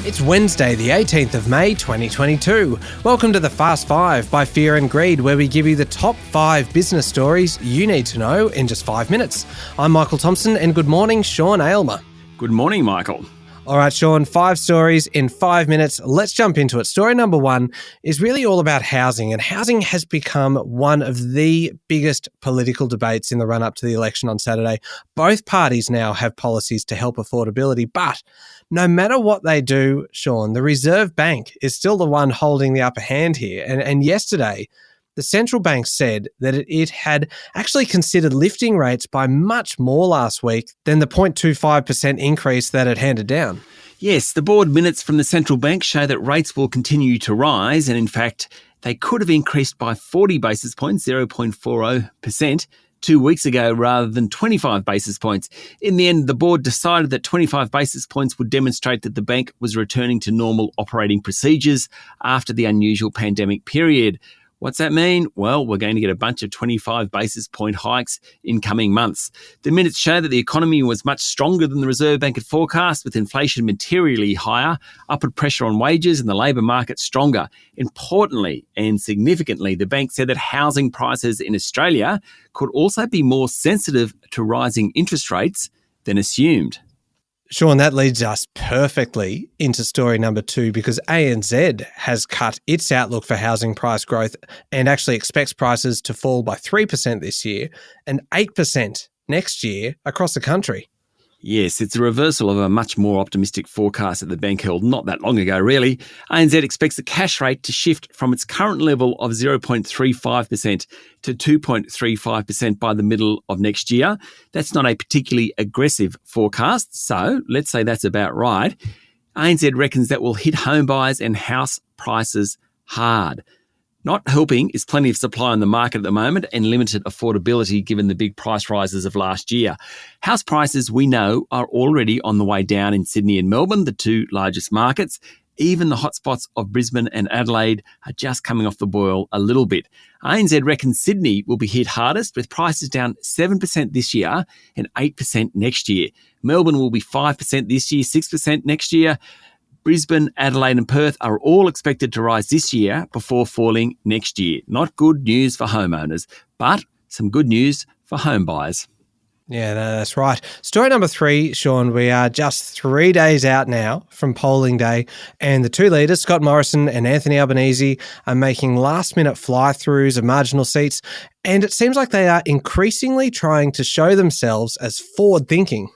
It's Wednesday, the 18th of May, 2022. Welcome to the Fast Five by Fear and Greed, where we give you the top 5 business stories you need to know in just 5 minutes. I'm Michael Thompson, and good morning, Sean Amyler. Good morning, Michael. All right, Sean, 5 stories in 5 minutes. Let's jump into it. Story number 1 is really all about housing, and housing has become one of the biggest political debates in the run-up to the election on Saturday. Both parties now have policies to help affordability, but no matter what they do, Sean, the Reserve Bank is still the one holding the upper hand here. And yesterday, the central bank said that it had actually considered lifting rates by much more last week than the 0.25% increase that it handed down. Yes, the board minutes from the central bank show that rates will continue to rise, and in fact, they could have increased by 40 basis points, 0.40%, 2 weeks ago rather than 25 basis points. In the end, the board decided that 25 basis points would demonstrate that the bank was returning to normal operating procedures after the unusual pandemic period. What's that mean? Well, we're going to get a bunch of 25 basis point hikes in coming months. The minutes show that the economy was much stronger than the Reserve Bank had forecast, with inflation materially higher, upward pressure on wages and the labour market stronger. Importantly and significantly, the bank said that housing prices in Australia could also be more sensitive to rising interest rates than assumed. Sean, that leads us perfectly into story number 2, because ANZ has cut its outlook for housing price growth and actually expects prices to fall by 3% this year and 8% next year across the country. Yes, it's a reversal of a much more optimistic forecast that the bank held not that long ago, really. ANZ expects the cash rate to shift from its current level of 0.35% to 2.35% by the middle of next year. That's not a particularly aggressive forecast, so let's say that's about right. ANZ reckons that will hit home buyers and house prices hard. Not helping is plenty of supply on the market at the moment and limited affordability given the big price rises of last year. House prices, we know, are already on the way down in Sydney and Melbourne, the 2 largest markets. Even the hotspots of Brisbane and Adelaide are just coming off the boil a little bit. ANZ reckons Sydney will be hit hardest, with prices down 7% this year and 8% next year. Melbourne will be 5% this year, 6% next year. Brisbane, Adelaide and Perth are all expected to rise this year before falling next year. Not good news for homeowners, but some good news for home buyers. Yeah, no, that's right. Story number 3, Sean, we are just 3 days out now from polling day, and the 2 leaders, Scott Morrison and Anthony Albanese, are making last-minute fly-throughs of marginal seats, and it seems like they are increasingly trying to show themselves as forward-thinking.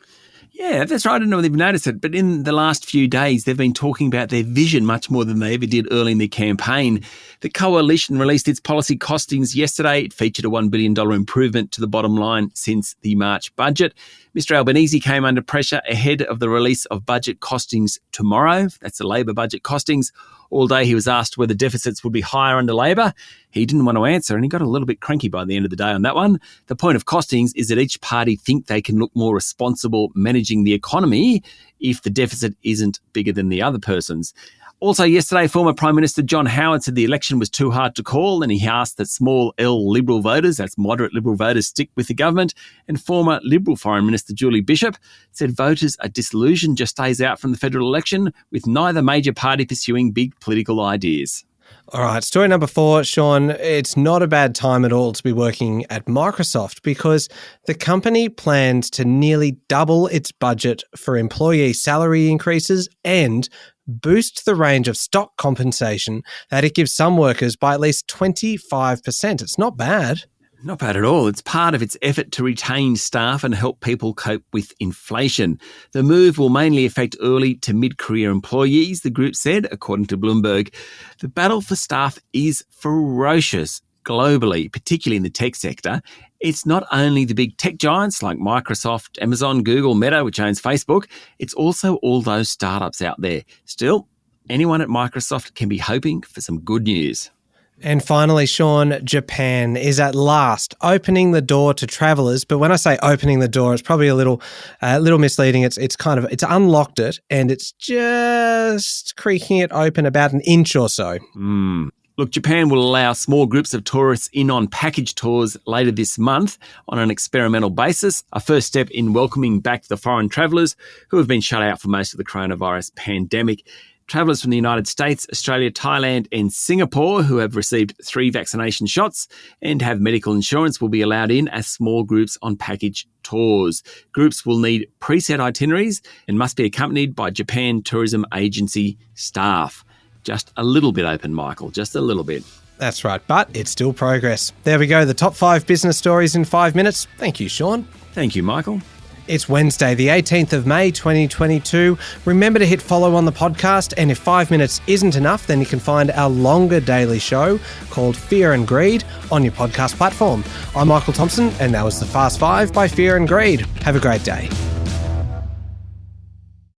Yeah, that's right. I don't know if they've noticed it, but in the last few days, they've been talking about their vision much more than they ever did early in their campaign. The coalition released its policy costings yesterday. It featured a $1 billion improvement to the bottom line since the March budget. Mr Albanese came under pressure ahead of the release of budget costings tomorrow. That's the Labor budget costings. All day he was asked whether deficits would be higher under Labor. He didn't want to answer, and he got a little bit cranky by the end of the day on that one. The point of costings is that each party think they can look more responsible managing the economy if the deficit isn't bigger than the other person's. Also yesterday, former Prime Minister John Howard said the election was too hard to call, and he asked that small L Liberal voters, that's moderate Liberal voters, stick with the government. And former Liberal Foreign Minister Julie Bishop said voters are disillusioned just days out from the federal election, with neither major party pursuing big political ideas. All right, story number 4, Sean. It's not a bad time at all to be working at Microsoft, because the company plans to nearly double its budget for employee salary increases and boost the range of stock compensation that it gives some workers by at least 25%. It's not bad. Not bad at all. It's part of its effort to retain staff and help people cope with inflation. The move will mainly affect early to mid-career employees, the group said, according to Bloomberg. The battle for staff is ferocious globally, particularly in the tech sector. It's not only the big tech giants like Microsoft, Amazon, Google, Meta, which owns Facebook. It's also all those startups out there. Still, anyone at Microsoft can be hoping for some good news. And finally, Sean, Japan is at last opening the door to travellers. But when I say opening the door, it's probably a little misleading. It's unlocked it, and it's just creaking it open about an inch or so. Look, Japan will allow small groups of tourists in on package tours later this month on an experimental basis, a first step in welcoming back the foreign travellers who have been shut out for most of the coronavirus pandemic. Travellers from the United States, Australia, Thailand and Singapore who have received 3 vaccination shots and have medical insurance will be allowed in as small groups on package tours. Groups will need preset itineraries and must be accompanied by Japan Tourism Agency staff. Just a little bit open, Michael, just a little bit. That's right, but it's still progress. There we go, the top 5 business stories in 5 minutes. Thank you, Sean. Thank you, Michael. It's Wednesday, the 18th of May, 2022. Remember to hit follow on the podcast, and if 5 minutes isn't enough, then you can find our longer daily show called Fear and Greed on your podcast platform. I'm Michael Thompson, and that was the Fast 5 by Fear and Greed. Have a great day.